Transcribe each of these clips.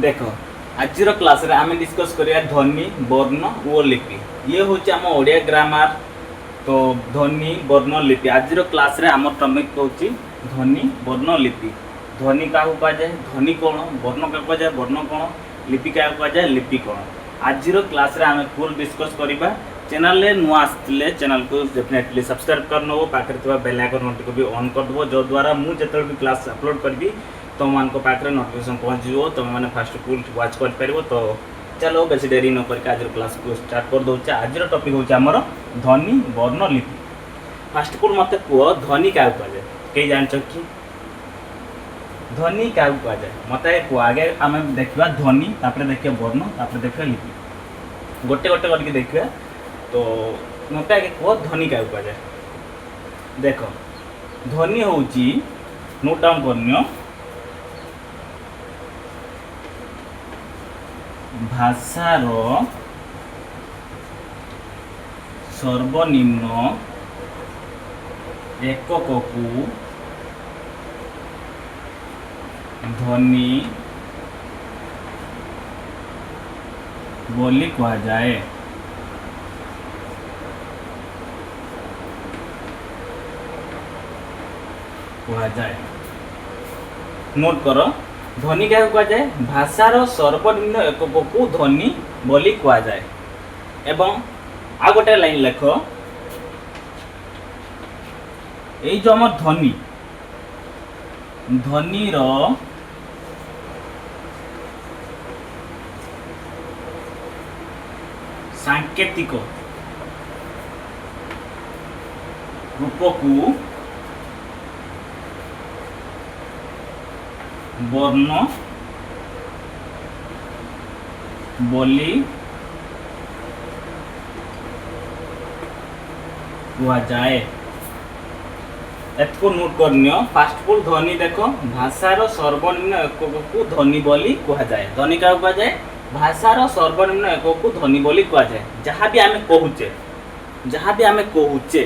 देख आज क्लास रे आम डिस्कस करिया ध्वनि वर्ण और लिपि। ये हूँ आम ओडिया ग्रामर। तो ध्वनि वर्ण लिपि आज क्लास रे आम टॉपिक हूँ ध्वनि वर्ण लिपि। ध्वनि क्या कहुए ध्वनि कौन, वर्ण क्या कहुए वर्ण कौन, लिपि क्या कहुए लिपि कौन। आज क्लास रे आम फुल डिस्कस करवा। चैनल रे नुआ आसते चैनल को डेफिनेटली सब्सक्राइब कर नब, पाखे बेल आइकन नोटिफिकेशन भी ऑन करदेव, जो द्वारा मुझे भी क्लास अपलोड करी तुम मान पाखे नोटिफिकेशन पहुँच तुम मैंने फास्ट फुल वाच कर। तो चलो बेसी डेरी न करके आज क्लास को स्टार्ट कर दूचे। आज टॉपिक हूँ आमर ध्वनि वर्ण लिपि। फास्ट फुल मत कह ध्वनि क्या कहुए, कई जान कि ध्वनि क्या कहुए मत कह। आगे आम देखा ध्वनि, देखिए वर्ण, देखिए लिपि, गोटे गोटे करके देखिए। तो मत आगे कह ध्वनि क्या कहुए। देख ध्वनि हूँ नोट डाउन करनियो भाषार सर्वनिम्न एकक को ध्वनि बोली कहा जाए। नोट कर ध्वनि क्या कहा जाए, भाषार सर्वनिम्न एकक को ध्वनि बोली कहा जाए। एवं आ गोटे लाइन लेख, ये जो आम ध्वनि ध्वनिर सांकेतिक रूप को वर्ण बोली कहा जाए। एतको नोट करनियो फास्ट फुल ध्वनि देख भाषार सर्वनिम्न एकक को ध्वनि बोली कहा जाए। ध्वनि क्या कहा जाए, भाषार सर्वनिम्न एकक को ध्वनि बोली कहा जाए। जहाँ भी आमे कहूचे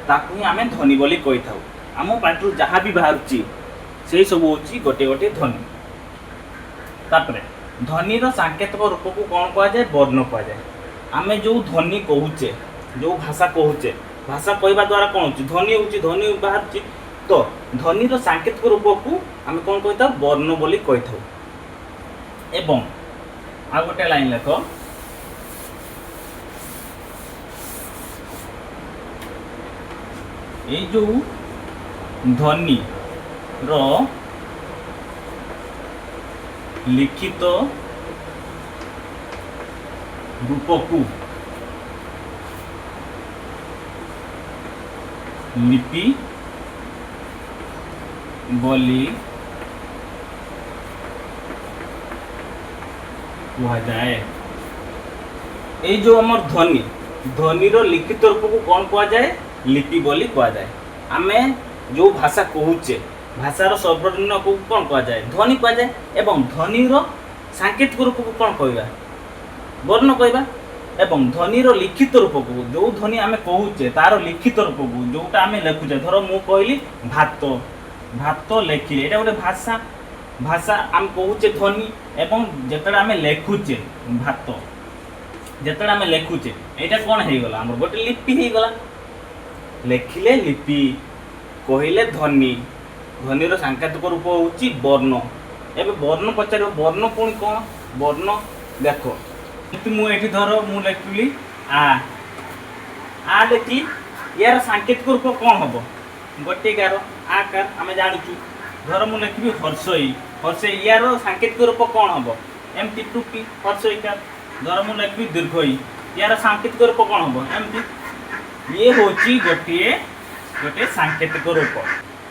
ताकू ही आमे ध्वनि बोली कही थाउ। आम पाटू जहाँ भी बाहर से सब हूँ गोटे गोटे ध्वनि। तापरे ध्वनिर सांकेतिक रूप को कौन कहा जाए, वर्ण कहा जाए। आमे जो ध्वनि कहूचे, जो भाषा कहूचे, भाषा कहवा द्वारा कौन हो ध्वनि हो, ध्वनि बाहर। तो ध्वनिर सांकेतिक रूप को आम कौन कही था, वर्ण बोली कही था। एवं आ गोटे लाइन लेख, ये जो ध्वनि रो लिखित रूप को लिपि बोली कहा जाए। ये जो आम ध्वनि ध्वनिर लिखित रूप को कौन कहा जाए, लिपि बोली कहा जाए। आमे जो भाषा कहूचे भाषार सर्वनिम्न को कौन कहा जाए, ध्वनि कहा जाए। एवं ध्वनिर सांकेतिक रूप को कौन कहवा, वर्ण कहवा। एवं ध्वनिर लिखित रूप को जो ध्वनि आमे कहूचे तार लिखित रूप को जोटा आमे लेखुचे। धर मु कहली भात, भात लेखिले, एटा गोटे भाषा। भाषा आम कहूचे ध्वनि। एवं जेतडा आमे लेखुचे भात, जेतडा आमे लेखुचे एटा कौन हे गला, हमर गोटे लिपि हे गला। लेखिले लिपि, कहिले ध्वनि। ध्वनिर सांकेतिक रूप होउची वर्ण। एबे वर्ण पचार, वर्ण पुणी कौन, वर्ण देख मुझे धर मु लिखली आ लिखली, यार सांकेतिक रूप कौन हम, गोटे गार आकार आम जानूँ। धर मु लिखी हर्षई, हर्षई यार सांकेतिक रूप कौन हम, एमती टुपी हर्षईकार। धर मु लिखी दीर्घई, यार सांकेतिक रूप कौन हम, एमती। ये हूँ गोटे गोटे सांकेतिक रूप।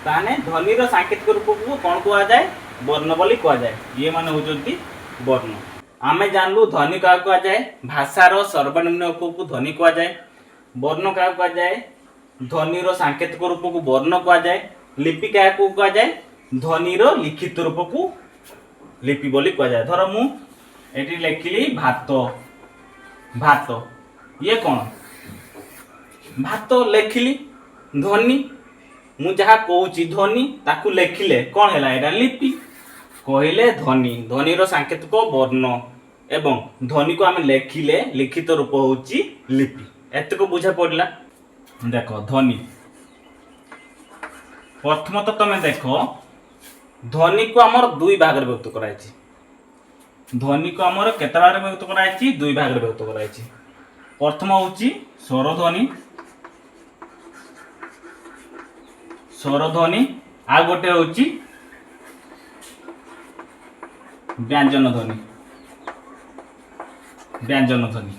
ताने ध्वनिर सांकेतिक रूप को कौन कहा जाए, वर्ण बोली कहा जाए। ये माने होचंती वर्ण। आमे जानलु ध्वनि क्या कहा जाए, भाषार सर्वनिम्न एकक को ध्वनि कहा जाए। वर्ण क्या कहा जाए, ध्वनिर सांकेतिक रूप को वर्ण कहा जाए। लिपि क्या कहा जाए, ध्वनिर लिखित रूप को लिपि बोली कहा जाए। धर मु एटी लिखिली भात, भात ये कौन भात लेखिली ध्वनि मु जहाँ कहूँ ध्वनि ताकू लेखिले कौन है, यहाँ लिपि। କହିଲେ ଧ୍ୱନି, ଧ୍ୱନିର ସାଙ୍କେତିକ ବର୍ଣ୍ଣ ଏବଂ ଧ୍ୱନିକୁ ଆମେ ଲେଖିଲେ ଲିଖିତ ରୂପ ହେଉଛି ଲିପି। ଏତକ ବୁଝା ପଡ଼ିଲା। ଦେଖ ଧ୍ୱନି, ପ୍ରଥମତଃ ତମେ ଦେଖ ଧ୍ୱନିକୁ ଆମର ଦୁଇ ଭାଗରେ ବିଭକ୍ତ କରାଯାଇଛି। ଧ୍ୱନିକୁ ଆମର କେତେ ଭାଗରେ ବିଭକ୍ତ କରାଯାଇଛି? ଦୁଇ ଭାଗରେ ବିଭକ୍ତ କରାଯାଇଛି। ପ୍ରଥମ ହେଉଛି ସ୍ୱରଧ୍ୱନି, ସ୍ୱରଧ୍ୱନି, ଆଉ ଗୋଟେ ହେଉଛି ବ୍ୟଞ୍ଜନ ଧ୍ୱନି, ବ୍ୟଞ୍ଜନ ଧ୍ୱନି।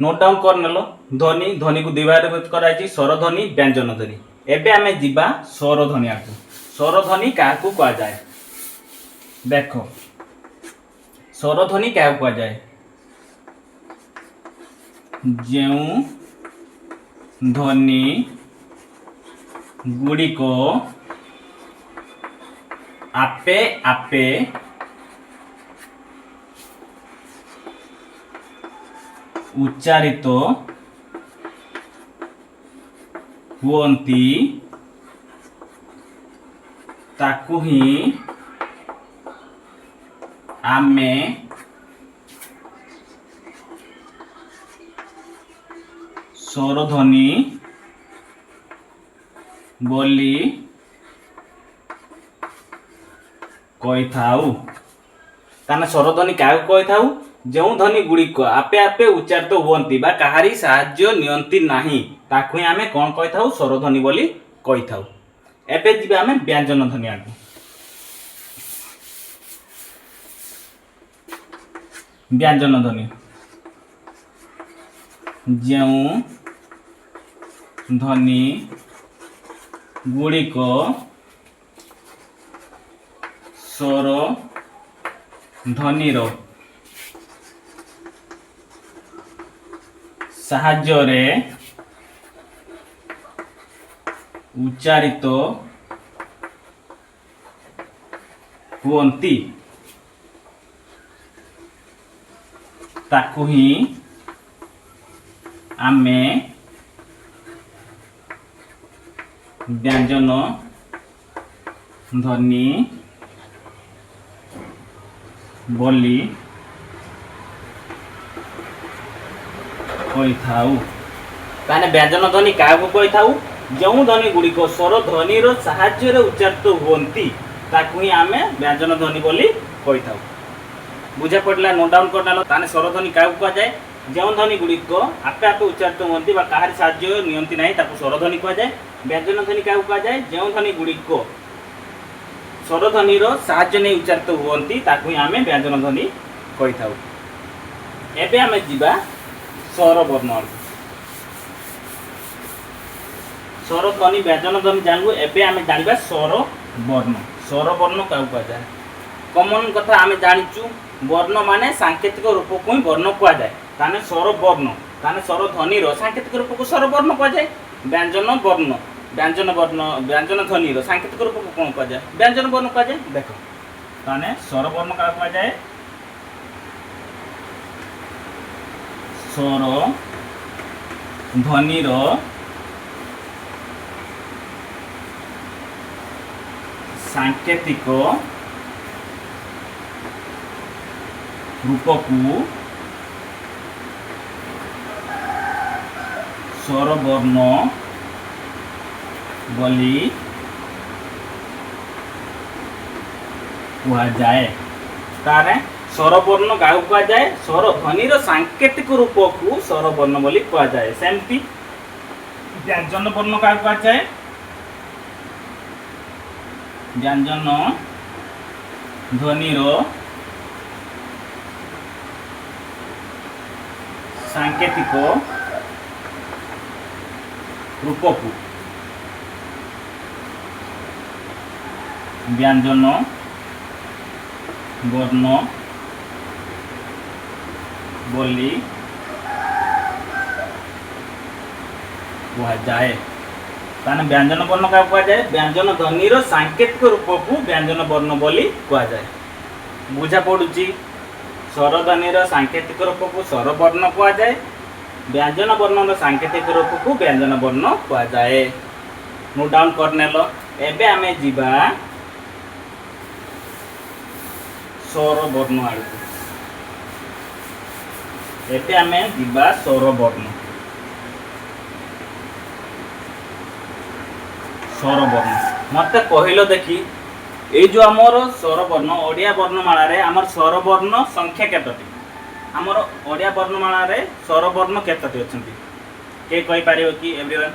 ନୋଟ୍ ଡାଉନ୍ କରିନେଲ। ଧ୍ୱନି, ଧ୍ୱନିକୁ ଦୁଇ ଭାଗରେ ବିଭକ୍ତ କରାଯାଇଛି, ସ୍ୱରଧ୍ୱନି, ବ୍ୟଞ୍ଜନ ଧ୍ୱନି। ଏବେ ଆମେ ଯିବା ସ୍ୱରଧ୍ୱନି ଆଡ଼କୁ। ସ୍ୱରଧ୍ୱନି କାହାକୁ କୁହାଯାଏ? ଦେଖ ସ୍ୱରଧ୍ୱନି କାହାକୁ କୁହାଯାଏ? ଯେଉଁ ଧ୍ୱନି ଗୁଡ଼ିକ ଆପେ ଆପେ ଉଚ୍ଚାରିତ ହୁଅନ୍ତି ତାକୁ ହିଁ ଆମେ ସ୍ୱରଧ୍ୱନି ବୋଲି କହିଥାଉ। ତାହେଲେ ସ୍ୱରଧ୍ୱନି କାହାକୁ କହିଥାଉ? ଯେଉଁ ଧ୍ୱନି ଗୁଡ଼ିକ ଆପେ ଆପେ ଉଚ୍ଚାରିତ ହୁଅନ୍ତି ବା କାହାରି ସାହାଯ୍ୟ ନିଅନ୍ତି ନାହିଁ ତାକୁ ହିଁ ଆମେ କ'ଣ କହିଥାଉ? ସ୍ୱରଧ୍ୱନି ବୋଲି କହିଥାଉ। ଏବେ ଯିବା ଆମେ ବ୍ୟଞ୍ଜନ ଧ୍ୱନି ଆଡ଼କୁ। ବ୍ୟଞ୍ଜନ ଧ୍ୱନି, ଯେଉଁ ଧ୍ୱନି ଗୁଡ଼ିକ ସ୍ୱର ଧ୍ୱନିର ସାହାଯ୍ୟରେ ଉଚ୍ଚାରିତ ହୁଅନ୍ତି ତାକୁ ହିଁ ଆମେ ବ୍ୟଞ୍ଜନ ଧ୍ୱନି ବୋଲି କହିଥାଉ। ତାହେଲେ ବ୍ୟଞ୍ଜନ ଧ୍ୱନି କାହାକୁ କହିଥାଉ? ଯେଉଁ ଧ୍ୱନି ଗୁଡ଼ିକ ସ୍ୱର ଧ୍ୱନିର ସାହାଯ୍ୟରେ ଉଚ୍ଚାରିତ ହୁଅନ୍ତି ତାକୁ ହିଁ ଆମେ ବ୍ୟଞ୍ଜନ ଧ୍ୱନି ବୋଲି କହିଥାଉ। ବୁଝା ପଡ଼ିଲା? ନୋଟ୍ ଡାଉନ୍ କରିନେଲ। ତାହେଲେ ସ୍ୱରଧ୍ୱନି କାହାକୁ କୁହାଯାଏ? ଯେଉଁ ଧ୍ୱନି ଗୁଡ଼ିକ ଆପେ ଆପେ ଉଚ୍ଚାରିତ ହୁଅନ୍ତି ବା କାହାରି ସାହାଯ୍ୟ ନିଅନ୍ତି ନାହିଁ ତାକୁ ସ୍ୱରଧ୍ୱନି କୁହାଯାଏ। ବ୍ୟଞ୍ଜନ ଧ୍ୱନି କାହାକୁ କୁହାଯାଏ? ଯେଉଁ ଧ୍ୱନି ଗୁଡ଼ିକ ସ୍ୱରଧ୍ୱନିର ସାହାଯ୍ୟ ନେଇ ଉଚ୍ଚାରିତ ହୁଅନ୍ତି ତାକୁ ହିଁ ଆମେ ବ୍ୟଞ୍ଜନ ଧ୍ୱନି କହିଥାଉ। ଏବେ ଆମେ ଯିବା ସ୍ୱରବର୍ଣ୍ଣ ଆଡ଼କୁ। ସ୍ୱରଧ୍ୱନି, ବ୍ୟଞ୍ଜନ ଧ୍ୱନି ଜାଣିଲୁ। ଏବେ ଆମେ ଜାଣିବା ସ୍ୱରବର୍ଣ୍ଣ। ସ୍ୱରବର୍ଣ୍ଣ କାହାକୁ କୁହାଯାଏ? କମନ୍ କଥା ଆମେ ଜାଣିଛୁ, ବର୍ଣ୍ଣ ମାନେ ସାଙ୍କେତିକ ରୂପକୁ ହିଁ ବର୍ଣ୍ଣ କୁହାଯାଏ। ତାହେଲେ ସ୍ୱରବର୍ଣ୍ଣ, ତାହେଲେ ସ୍ୱରଧ୍ୱନିର ସାଙ୍କେତିକ ରୂପକୁ ସ୍ୱରବର୍ଣ୍ଣ କୁହାଯାଏ। ବ୍ୟଞ୍ଜନ ବର୍ଣ୍ଣ, ବ୍ୟଞ୍ଜନ ବର୍ଣ୍ଣ, ବ୍ୟଞ୍ଜନ ଧ୍ୱନିର ସାଙ୍କେତିକ ରୂପକୁ କ'ଣ କୁହାଯାଏ? ବ୍ୟଞ୍ଜନ ବର୍ଣ୍ଣ କୁହାଯାଏ। ଦେଖ ତାହେଲେ ସ୍ୱରବର୍ଣ୍ଣ କାହାକୁ କୁହାଯାଏ? ସ୍ୱର ଧ୍ୱନିର ସାଙ୍କେତିକ ରୂପକୁ ସ୍ୱରବର୍ଣ୍ଣ ବୋଲି କୁହାଯାଏ। ତାହେଲେ ସ୍ୱରବର୍ଣ୍ଣ କାହାକୁ କୁହାଯାଏ? ସ୍ୱରଧ୍ୱନିର ସାଙ୍କେତିକ ରୂପକୁ ସ୍ୱରବର୍ଣ୍ଣ ବୋଲି କୁହାଯାଏ। ସେମିତି ବ୍ୟଞ୍ଜନ ବର୍ଣ୍ଣ କାହାକୁ କୁହାଯାଏ? ବ୍ୟଞ୍ଜନ ଧ୍ୱନିର ସାଙ୍କେତିକ ରୂପକୁ ବ୍ୟଞ୍ଜନ ବର୍ଣ୍ଣ ବୋଲି କୁହାଯାଏ। ତାହେଲେ ବ୍ୟଞ୍ଜନ ବର୍ଣ୍ଣ କାହାକୁ କୁହାଯାଏ? ବ୍ୟଞ୍ଜନ ଧ୍ୱନିର ସାଙ୍କେତିକ ରୂପକୁ ବ୍ୟଞ୍ଜନ ବର୍ଣ୍ଣ ବୋଲି କୁହାଯାଏ। ବୁଝା ପଡ଼ୁଛି? ସ୍ୱରଧ୍ୱନିର ସାଙ୍କେତିକ ରୂପକୁ ସ୍ୱରବର୍ଣ୍ଣ କୁହାଯାଏ। ବ୍ୟଞ୍ଜନ ବର୍ଣ୍ଣର ସାଙ୍କେତିକ ରୂପକୁ ବ୍ୟଞ୍ଜନ ବର୍ଣ୍ଣ କୁହାଯାଏ। ନୋଟ୍ ଡାଉନ୍ କରିନେଲ। ଏବେ ଆମେ ଯିବା स्वर वर्ण आड़ को एते आमे दिबा स्वर वर्ण मत कहलो देखी ये जो आमर स्वर वर्ण ओडिया वर्णमाला रे आमर स्वर वर्ण संख्या केतटी आमर ओडिया वर्णमाला रे स्वर वर्ण केतटी अछंती के कहि पारियो कि एवरीवन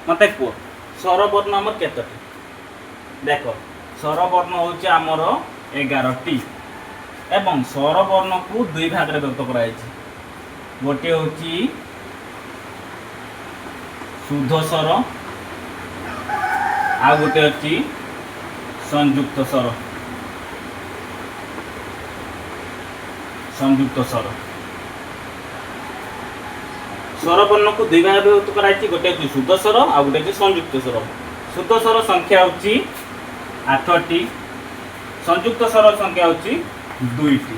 मते को स्वर वर्ण आमर केतटी देखो स्वर वर्ण होचे आमर 11 टी एवं स्वर वर्ण को दुई भाग रे व्यक्त कराई छी गोटे होची शुद्ध स्वर आ गोटे अच्छी संयुक्त स्वर स्वर वर्ण को दुई भाग व्यक्त कराई गोटे अच्छी शुद्ध स्वर आ गोटे अच्छी संयुक्त स्वर शुद्ध स्वर संख्या होची 8 टी संयुक्त स्वर संख्या होची 2 टी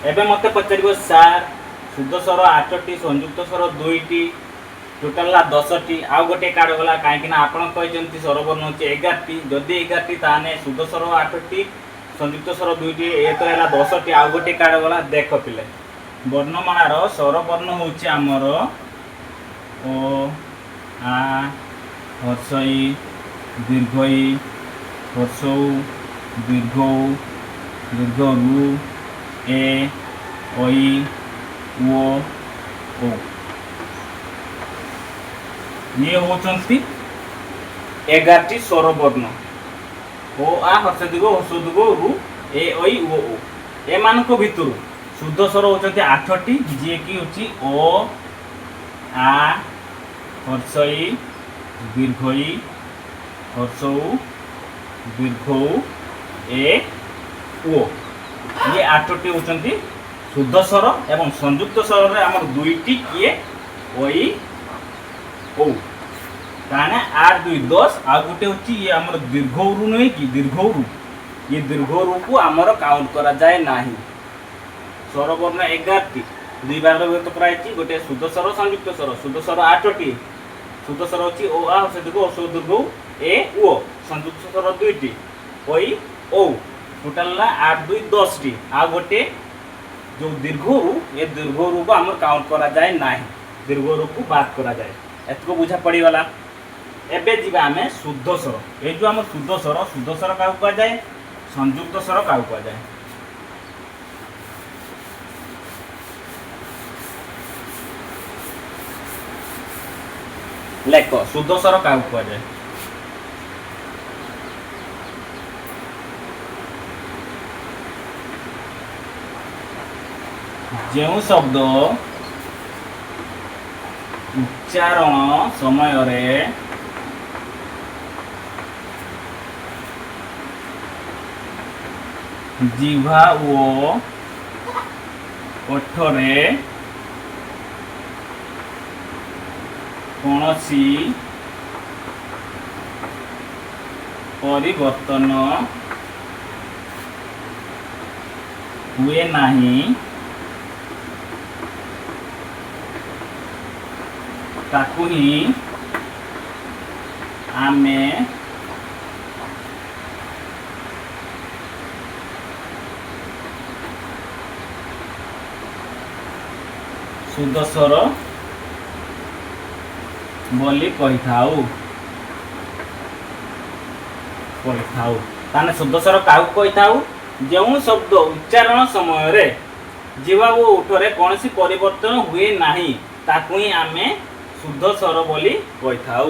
एबे मते पचारिबो सार शुद्ध स्वर 8 टी संयुक्त स्वर 2 टी टोटल 10 टी आ गोटे काढ गला काहे कि ना आपण कहजंती स्वर वर्ण होचे 11 टी जदी 11 टी ताने शुद्ध स्वर 8 टी संयुक्त स्वर 2 टी ए तो हैला 10 टी आ गोटे काढ गला देखो पिले वर्णमाला रो स्वर वर्ण होचे हमर ओ आ हर्षई दीर्घई हर्षौ दीर्घौ दीर्घ ए ओई ओ ओ ये होचंती 11 टी स्वर वर्ण ओ आ हर्ष दिगो रु ए ओई ओ ओ ए मानको भितरु शुद्ध स्वर होचंती 8 टी जे की होची ओ आ हर्षई दीर्घई हर्षौ दीर्घौ ए ओ ये 8 टी होचंती शुद्ध स्वर एवं संयुक्त स्वर रे हमर 2 टी किए ओई ओ ताने 8 2 10 आ गुटे होची ये हमर दीर्घौरु नै कि दीर्घौरु ये दीर्घौरु को हमर काउंट करा जाय नाही स्वर वर्ण 11 टी दुई बार व्यक्त कराई छि गोटे शुद्ध स्वर संयुक्त स्वर शुद्ध स्वर 8 टी शुद्ध स्वर होची ओ आ से देखो ओ दीर्घ ए ओ संयुक्त स्वर 2 टी ओई ओ टोटल ला 8 2 10 टी आ गोटे जो दीर्घौरु ये दीर्घौरु को हमर काउंट करा जाय नाही दीर्घौरु को बात करा जाय एतको बुझा पड़ी वाला एबे जीवा हमें शुद्ध स्वर ए जो हम शुद्ध स्वर का कहा जाए संयुक्त स्वर का कहा जाए लेख शुद्ध स्वर का कहा जाए जो शब्द उच्चारण समय रे जिह्वा ओ ओठरे कौनसी परिवर्तन हुए नहीं ताकू ही आमे शुद्ध स्वर बोली कही थाउ ताने शुद्ध स्वर काहू कही थाउ जो शब्द उच्चारण समय रे जीवा वो उठरे कौन सी परिवर्तन हुए नहीं ताकू ही आमे शुद्ध स्वर बोली कही थाउ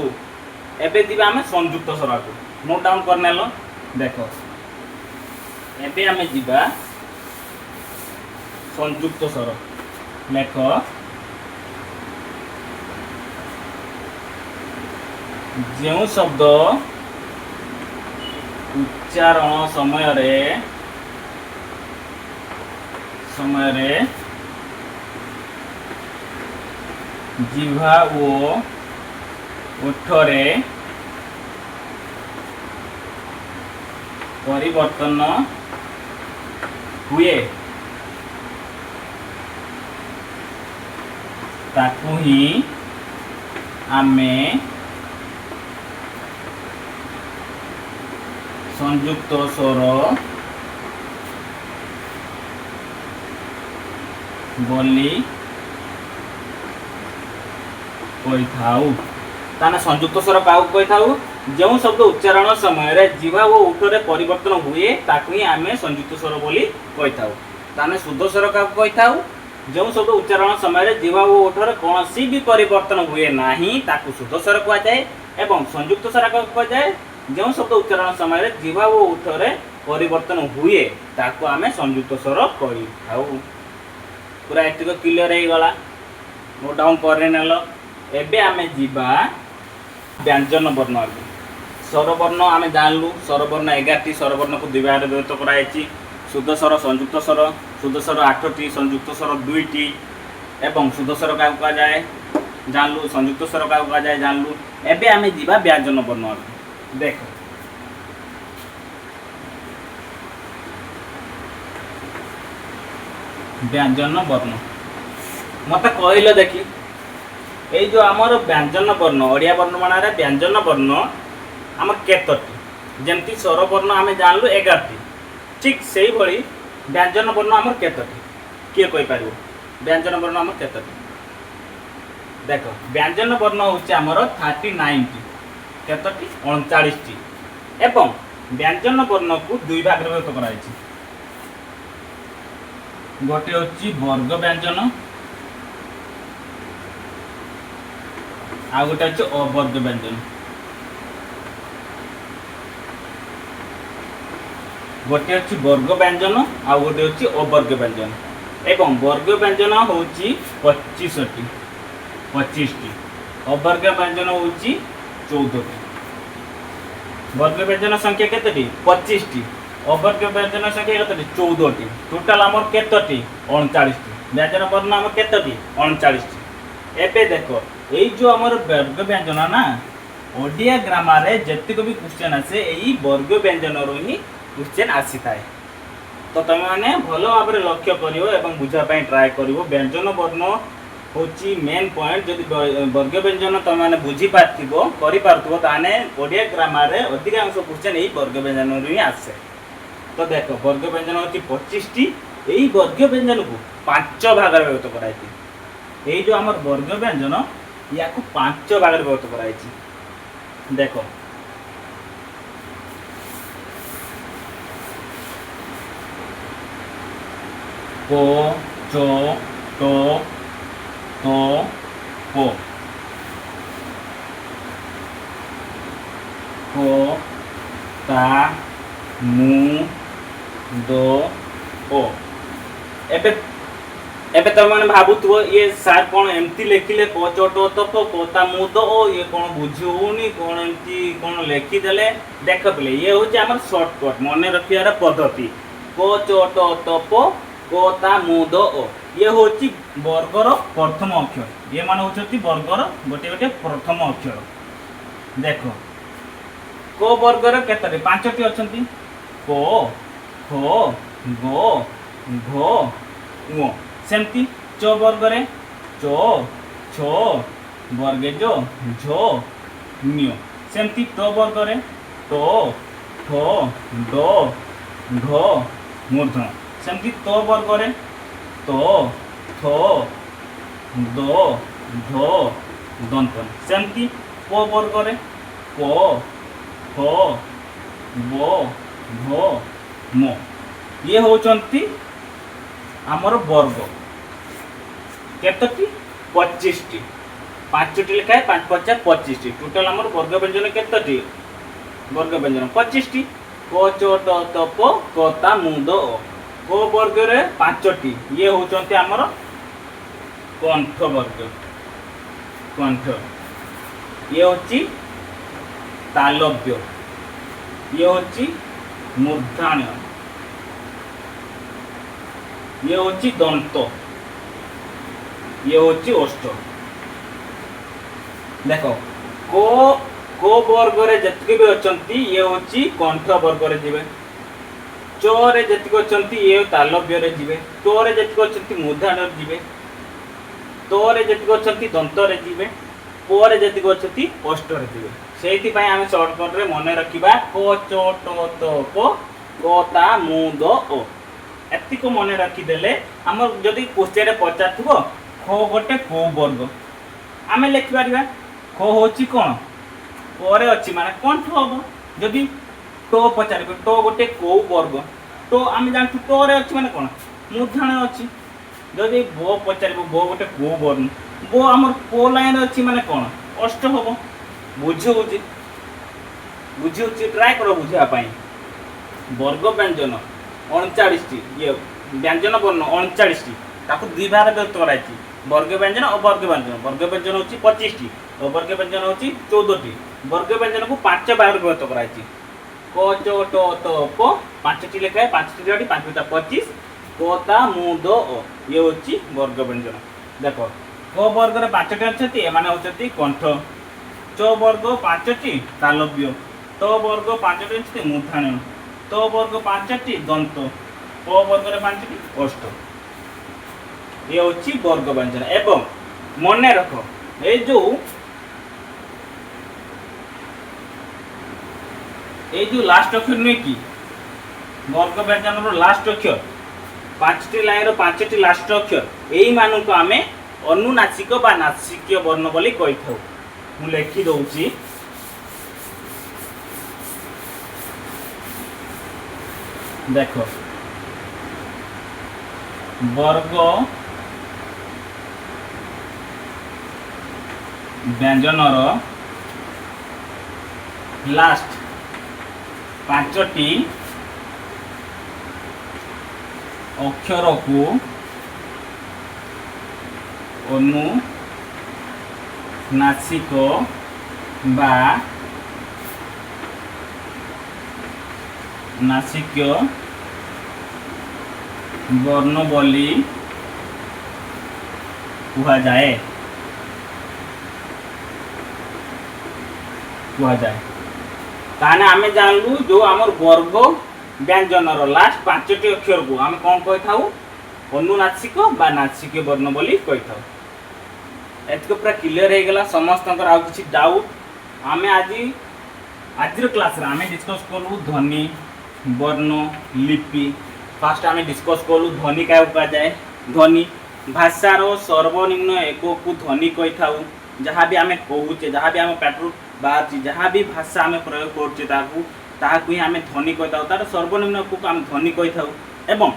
एबे दिबा आमे संयुक्त स्वर को नोट डाउन करनेलो देखो एबे आमे दिबा संयुक्त स्वर लेख जो शब्द उच्चारण समय रे जिह्वा ओ ओठरे परिवर्तन हुए ताकू ही आमे संयुक्त स्वर ବୋଲି କହିଥାଉ। ତାହେଲେ ସଂଯୁକ୍ତ ସ୍ୱର କାହାକୁ କହିଥାଉ? ଯେଉଁ ଶବ୍ଦ ଉଚ୍ଚାରଣ ସମୟରେ ଜିହ୍ବା ଓ ଓଠରେ ପରିବର୍ତ୍ତନ ହୁଏ ତାକୁ ହିଁ ଆମେ ସଂଯୁକ୍ତ ସ୍ୱର ବୋଲି କହିଥାଉ। ତାହେଲେ ଶୁଦ୍ଧ ସ୍ୱର କାହାକୁ କହିଥାଉ? ଯେଉଁ ଶବ୍ଦ ଉଚ୍ଚାରଣ ସମୟରେ ଜିହ୍ବା ଓ ଓଠରେ କୌଣସି ବି ପରିବର୍ତ୍ତନ ହୁଏ ନାହିଁ ତାକୁ ଶୁଦ୍ଧ ସ୍ୱର କୁହାଯାଏ। ଏବଂ ସଂଯୁକ୍ତ ସ୍ୱର କାହାକୁ କୁହାଯାଏ? ଯେଉଁ ଶବ୍ଦ ଉଚ୍ଚାରଣ ସମୟରେ ଜିହ୍ବା ଓ ଓଠରେ ପରିବର୍ତ୍ତନ ହୁଏ ତାକୁ ଆମେ ସଂଯୁକ୍ତ ସ୍ୱର କହିଥାଉ। ପୁରା ଏତିକ କ୍ଲିୟର ହେଇଗଲା, ନୋଟ୍ ଡାଉନ୍ କରିନେଲ। ଏବେ ଆମେ ଯିବା ବ୍ୟଞ୍ଜନ ବର୍ଣ୍ଣ। ସ୍ୱରବର୍ଣ୍ଣ ଆମେ ଜାଣିଲୁ, ସ୍ୱରବର୍ଣ୍ଣ 11ଟି, ସ୍ୱରବର୍ଣ୍ଣକୁ ଦୁଇ ଭାଗରେ ବିଭକ୍ତ କରାଯାଇଛି। ଶୁଦ୍ଧ ସ୍ୱର, ସଂଯୁକ୍ତ ସ୍ୱର। ଶୁଦ୍ଧ ସ୍ୱର 8ଟି, ସଂଯୁକ୍ତ ସ୍ୱର 2ଟି। ଏବଂ ଶୁଦ୍ଧ ସ୍ୱର କାହାକୁ କୁହାଯାଏ ଜାଣିଲୁ, ସଂଯୁକ୍ତ ସ୍ୱର କାହାକୁ କୁହାଯାଏ ଜାଣିଲୁ। ଏବେ ଆମେ ଯିବା ବ୍ୟଞ୍ଜନ ବର୍ଣ୍ଣ। ଦେଖ ବ୍ୟଞ୍ଜନ ବର୍ଣ୍ଣ ମତେ କହିଲ ଦେଖି, এই যে আমার ব্যঞ্জন বর্ণ ওড়িয়া বর্ণমালার ব্যঞ্জন বর্ণ আমার কেতটি? যেমতি স্বরবর্ণ আমি জানলু 11টি, ঠিক সেইভাবে ব্যঞ্জন বর্ণ আমার কেতটি? কিଏ কইপারিব ব্যঞ্জন বর্ণ আমার কেতটি? দেখ ব্যঞ্জন বর্ণ হচ্ছে আমার 39টি, কেতটি? 39টি। এবং ব্যঞ্জন বর্ণকু দুই ভাগে বিভক্ত করা হয়েছে। গোটে হচ্ছে বর্গ ব্যঞ্জন, ଆଉ ଗୋଟେ ଅଛି ଅବର୍ଗ ବ୍ୟଞ୍ଜନ। ଗୋଟେ ଅଛି ବର୍ଗ ବ୍ୟଞ୍ଜନ ଆଉ ଗୋଟେ ଅଛି ଅବର୍ଗ ବ୍ୟଞ୍ଜନ। ଏବଂ ବର୍ଗ ବ୍ୟଞ୍ଜନ ହେଉଛି 25ଟି, ଅବର୍ଗ ବ୍ୟଞ୍ଜନ ହେଉଛି 14ଟି। ବର୍ଗ ବ୍ୟଞ୍ଜନ ସଂଖ୍ୟା କେତେଟି? 25ଟି। ଅବର୍ଗ ବ୍ୟଞ୍ଜନ ସଂଖ୍ୟା କେତେଟି? 14ଟି। ଟୋଟାଲ ଆମର କେତେଟି? 39ଟି। ବ୍ୟଞ୍ଜନ ବର୍ଣ୍ଣ ଆମର କେତେଟି? 39ଟି। ଏବେ ଦେଖ এই যে আমার বর্গ ব্যঞ্জন না ওড়িয়া গ্রামারে যেতিক বি কোশ্চেন আসে এই বর্গ ব্যঞ্জনর হি কোশ্চেন আসি থাকে। তো তুমি মানে ভালো ভাবে লক্ষ্য করিও এবং বুঝা পাই ট্রাই করিও। ব্যঞ্জন বর্ণ হচ্ছে মেন পয়েন্ট। যদি বর্গ ব্যঞ্জন তুমি মানে বুঝি পারথিব করি পারথিব তাহলে ওড়িয়া গ্রামারে অধিকাংশ কোশ্চেন এই বর্গ ব্যঞ্জনর হি আসে। তো দেখো বর্গ ব্যঞ্জন হচ্ছে 25টি। এই বর্গ ব্যঞ্জনকু 5 ভাগে বিভক্ত করা হয়েছে। এই যে আমার বর্গ ব্যঞ্জন ইয়াকু 5 ভাগে বিভক্ত করা হয়েছে। দেখো ক, চ, ট, ত, প। ক, তা, মু, দ, ও। ଏବେ ଏବେ ତମେ ଭାବୁଥିବ ଇଏ ସାର୍ କ'ଣ ଏମିତି ଲେଖିଲେ କ ଚ ଟ ତ ପ କ ତା ମୁ ଦ ଓ, ଇଏ କ'ଣ ବୁଝି ହେଉନି, କ'ଣ ଏମିତି କ'ଣ ଲେଖିଦେଲେ। ଦେଖ ପିଲେ ଇଏ ହେଉଛି ଆମର ସର୍ଟକଟ୍ ମନେ ରଖିବାର ପଦ୍ଧତି। କ ଚ ଟ ତ ପ କ ତା ମୁ ଦ ଓ, ଇଏ ହେଉଛି ବର୍ଗର ପ୍ରଥମ ଅକ୍ଷର। ଇଏ ମାନେ ହେଉଛନ୍ତି ବର୍ଗର ଗୋଟିଏ ଗୋଟିଏ ପ୍ରଥମ ଅକ୍ଷର। ଦେଖ କ ବର୍ଗରେ କେତେଟି? 5ଟି ଅଛନ୍ତି। କ, ଖ, ଗ, ଘ, ङ। सेमती च वर्गरे च, छ, वर्गे जो, झ, ञ। सेमती ट वर्गरे ट, ठ, ड, ढ, मूर्धन। सेमती त वर्गरे त, थ, द, ध, दंतन। सेमती प वर्गरे प, फ, ब, भ, म। ये होचंती आमर वर्ग केतटी? 25टी। 5टी लिखा है, 5 5 25टी। टोटल आमर वर्ग व्यंजन केतटी? वर्ग व्यंजन 25टी। क च ट त प क ता मु द ओ। क वर्ग रे 5टी। ये होचंती आमर कंठ वर्ग। कंठ ये होची तालव्य, ये होची मूर्धन्य, ये होची दंत, ये होची ओष्ठ। देखो को वर्ग रे जतिक भी अछंती ये होची कंठ वर्ग रे जिवे। च रे जतिक अछंती ये तालव्य रे जिवे। ट रे जतिक अछंती मूर्धन्य रे जिवे। त रे जतिक अछंती दंत रे जिवे। प रे जतिक अछंती ओष्ठ रे जिवे। सेति पई आमे शॉर्टकट रे मने रखिबा क च ट त प क ता मु द ओ। एति को मने रखी देले आम जदि क्वेश्चन पचार ख गोटे को वर्ग आम लिखिपर ख हूँ कौन करे अच्छी माने कंठ हम जदि टो पचार टो गोटे को वर्ग टो आम जानू टोरे अच्छी माने कौन मूर्धाण अच्छी जदि बो पचार बो गोटे को वर्ण बो आम को लाइन अच्छी माने कौन अष्ट हम बुझे बुझे ट्राए कर बुझापी वर्ग व्यंजन 39 ये व्यंजन वर्ण 39 ताकू दुई भाग व्यक्त कराई वर्ग व्यंजन और वर्ग व्यंजन हूँ 25 और वर्ग व्यंजन हूँ 14 वर्ग व्यंजन को 5 भाग व्यक्त कराई क च ट त प 5टी लिखाए 5टी 5 25 कोता मुद ये हूँ वर्ग व्यंजन देख क वर्ग में 5टी अच्छी एम होती कंठ च वर्ग 5टी तालव्य त वर्ग 5टी अच्छी मूर्धाण्य त वर्ग 5टी दंत प वर्ग में 5टी अष्ट ये हूँ वर्ग व्यंजन एवं मन रख ये जो लास्ट अक्षर नुहे कि वर्ग व्यंजन लास्ट अक्षर 5टी लाइन 5टी लास्ट अक्षर यही मान को आम अनुनासिक बा नासिक वर्ण बोली कही था मु लिखि दौची देख वर्ग व्यंजनर लास्ट 5टी अक्षर को अनुनासिक बा नासिक वर्ण बोली कहा जाए ताने आमे जानलु जो आमर वर्ग व्यंजनर लास्ट 5टी अक्षर को आम कौन कही था अनुनासिक बा नासिक वर्ण बोली कही था एतक पूरा क्लियर हो गला समस्त आ किसी डाउट आमे आज क्लास रे आमे डिस्कस कलु ध्वनि वर्ण लिपि फास्ट आमे डिस्कस कलु ध्वनि क्या कहा जाए ध्वनि भाषार सर्वनिम्न एक को ध्वनि कही था जहाँ भी आमे कहूचे जहाँ भी आम पेटू बाहर जहाँ भी भाषा आम प्रयोग करूँ ही आम ध्वनि कही था तार सर्वनिम्न एक को आम ध्वनि कही था एवं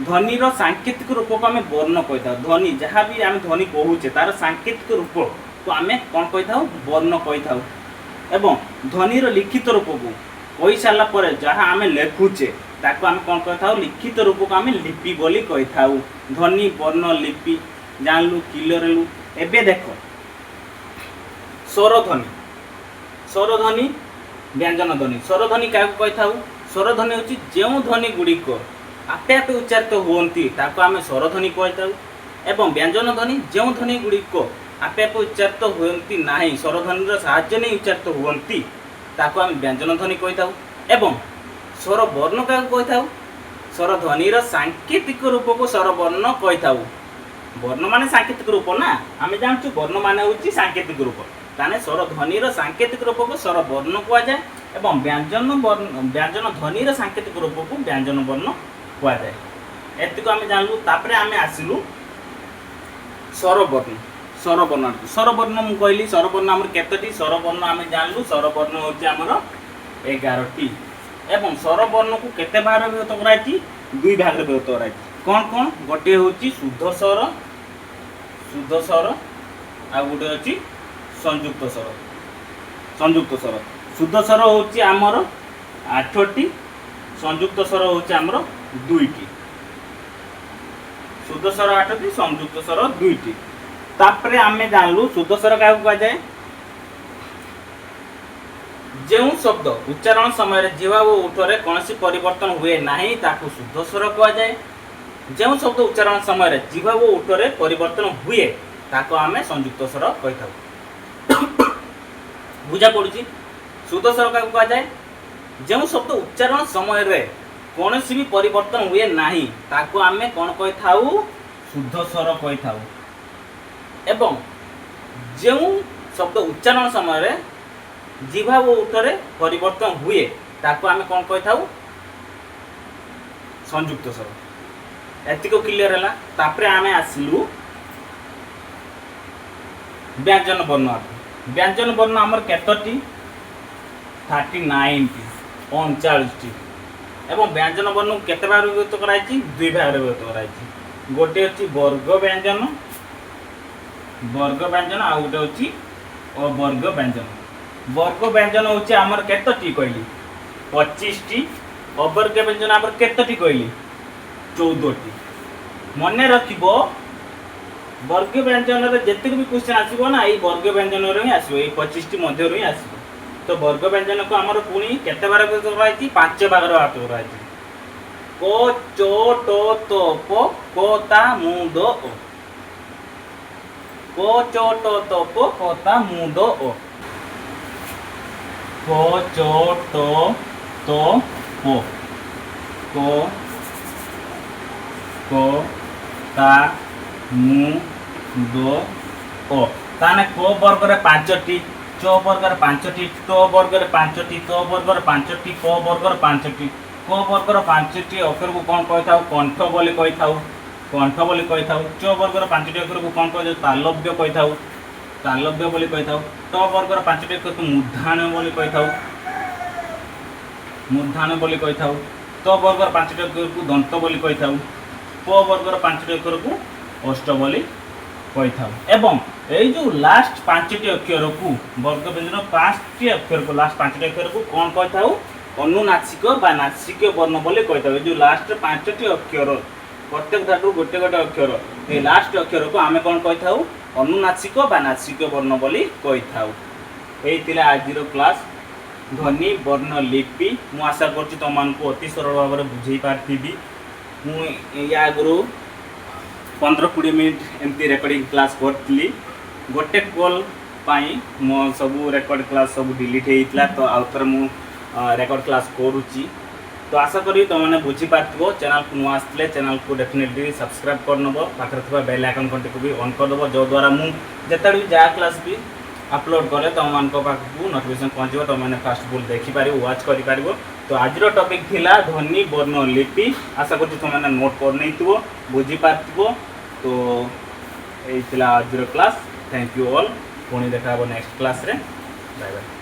ध्वनिर सांकेतिक रूप को आम वर्ण कही था ध्वनि जहाँ भी आम ध्वनि कहूचे तार सांकेतिक रूप को आम कौन कही था वर्ण कही था एवं ध्वनिर लिखित रूप को कही सारापर जहाँ आम लिखुचे ताको आम कौन कही था लिखित रूप को आम लिपि बोली कही था ध्वनि वर्ण लिपि जानलु क्लियर हेलु एबे देख स्वरध्वनि व्यंजन ध्वनि स्वरध्वनि क्या कही था स्वरध्वनि हूँ जो ध्वनि गुड़िक आपे आपे उच्चारित होती ताको आम स्वरध्वनि कही था एवं व्यंजन ध्वनि जो ध्वनि गुड़िक आपे आपे उच्चारित होती ना स्वरध्वनि साहाय्य नहीं उच्चारित होती ताको आम व्यंजन ध्वनि कही था एवं स्वर वर्ण क्या कही था स्वरध्वनिर सांकेतिक रूप को स्वर वर्ण कही था वर्ण माने सांकेतिक रूप ना आम जानूँ वर्ण माने हूँ सांकेतिक रूप ताने स्वर ध्वनिर सांकेतिक रूप को स्वर वर्ण कह जाए एवं व्यंजन ध्वनिर सांकेतिक रूप को व्यंजन वर्ण कह जाए एतिक आम जानलु तापरे आम आसिलु स्वरवर्ण स्वरवर्ण मु कहली स्वरवर्ण आमर केतोटी स्वरवर्ण आम जानलु स्वरवर्ण होची आमर 11टी एवं स्वरवर्ण को केते भाग में विभक्त कराई दुई भाग में विभक्त कराई कौन कौन गोटे होची शुद्ध स्वर आ गोटे होची संयुक्त स्वर शुद्ध स्वर होची आमर 8टी संयुक्त स्वर होची आमर 2टी शुद्ध स्वर 8टी संयुक्त स्वर 2टी तापरे आमे जानलु शुद्ध स्वर क्या कहा जाए जो शब्द उच्चारण समय जीवा और ओठरे कौन परिवर्तन हुए नहीं ताकू शुद्ध स्वर कहा जाए जो शब्द उच्चारण समय जीवा और ओठरे परिवर्तन हुए ताको आमे संयुक्त स्वर कही था बुझा पड़ी शुद्ध स्वर क्या कहा जाए जो शब्द उच्चारण समय रे कौन भी परिवर्तन हुए नहीं ताको आमे कौन कही था शुद्ध स्वर कही था एवं जो शब्द उच्चारण समय रे जिह्वा और ओठरे परिवर्तन हुए ताको आमे कौन कही था संयुक्त स्वर एतिको क्लियर है। तापर आम आसलु व्यंजन वर्ण। व्यंजन वर्ण आमर केतोटी 39 टी 39 टी। एवं व्यंजन वर्ण केते भाग विभक्त कराई? दुई भाग विभक्त कराई। गोटे होची वर्ग व्यंजन, वर्ग व्यंजन आ गोटे होची अवर्ग व्यंजन। वर्ग व्यंजन होची आमर केतोटी कहली? 25 टी। अवर्ग व्यंजन आमर केतोटी कहली? 14 टी। मन रखिबो वर्ग व्यंजन रे जतिक भी क्वेश्चन आसीबो ना एई वर्ग व्यंजन रे ही आसीबो, एई 25 टी मध्य रे ही आसीबो। तो वर्ग व्यंजन को हमर पुनी केते बार विभक्त कराई? 5 भाग रे विभक्त कराई। को चो टो तो पो को ता मु दो ओ। को चो टो तो पो को ता मु दो ओ। को चो टो तो पो को ता मु दो ओ। ताने को वर्ग रे 5 टी, चो वर्ग रे 5 टी, तो वर्ग रे 5 टी, तो वर्ग रे 5 टी, को वर्ग रे 5 टी। को वर्ग रे 5 टी अक्षर को कोन कहै थाउ? कंठ बोली कहै थाउ, कंठ बोली कहै थाउ। चो वर्ग रे 5 टी अक्षर को कोन कहै? तालव्य कहै थाउ, तालव्य बोली कहै थाउ। तो वर्ग रे 5 टी अक्षर को मूर्धन्य बोली कहै थाउ, मूर्धन्य बोली कहै थाउ। तो वर्ग रे 5 टी अक्षर को दंत बोली कहै थाउ। को वर्ग रे 5 टी अक्षर को अष्ट बोली कहै थाउ। एवं एई जो लास्ट 5 टी अक्षर को वर्ग व्यंजन 5 टी अक्षर को लास्ट 5 टी अक्षर को कोन कहै थाउ? अनुनासिक बा नासिक वर्ण बोली कहै थाउ। जो लास्ट 5 टी अक्षर प्रत्येक धातु गोटे गोटे अक्षर, ए लास्ट अक्षर को आमे कोन कहै थाउ? अनुनासिक बा नासिक वर्ण बोली कहै थाउ। एई तिला आजिरो क्लास ध्वनि वर्ण लिपि। मु आशा करछि तुमन को अति सरल भाव रे बुझेई पारथिबी। मु या गुरु 15-20 मिनट एमती रेकर्डिंग क्लास करतली। गोटे कॉल पाई मो सब रेकर्ड क्लास सब डिलीट हेइतला, तो आउथर मु रेकर्ड क्लास करूची। तो आशा करी तुमने बुझी पारथिबो। चैनल को नुआ आसले चैनल को डेफिनेटली सब्सक्राइब करनबो, पाखरे थबा बेल आइकन घंटी को भी ऑन कर दबो, जो द्वारा मु जेतड भी जा क्लास भी अपलोड करे तुम मान को पाखु नोटिफिकेशन पहुंचो, तुम मैंने फास्ट बोल देखि पारिबो, वॉच करि पारिबो। तो आज टॉपिक थिला ध्वनि वर्ण लिपि। आशा करछि तुम मैंने नोट कर नैथिबो, बुझी पारथिबो। तो एई थिला आज क्लास। Thank you all. पुणी देखा नेक्स्ट क्लास रे। Bye bye.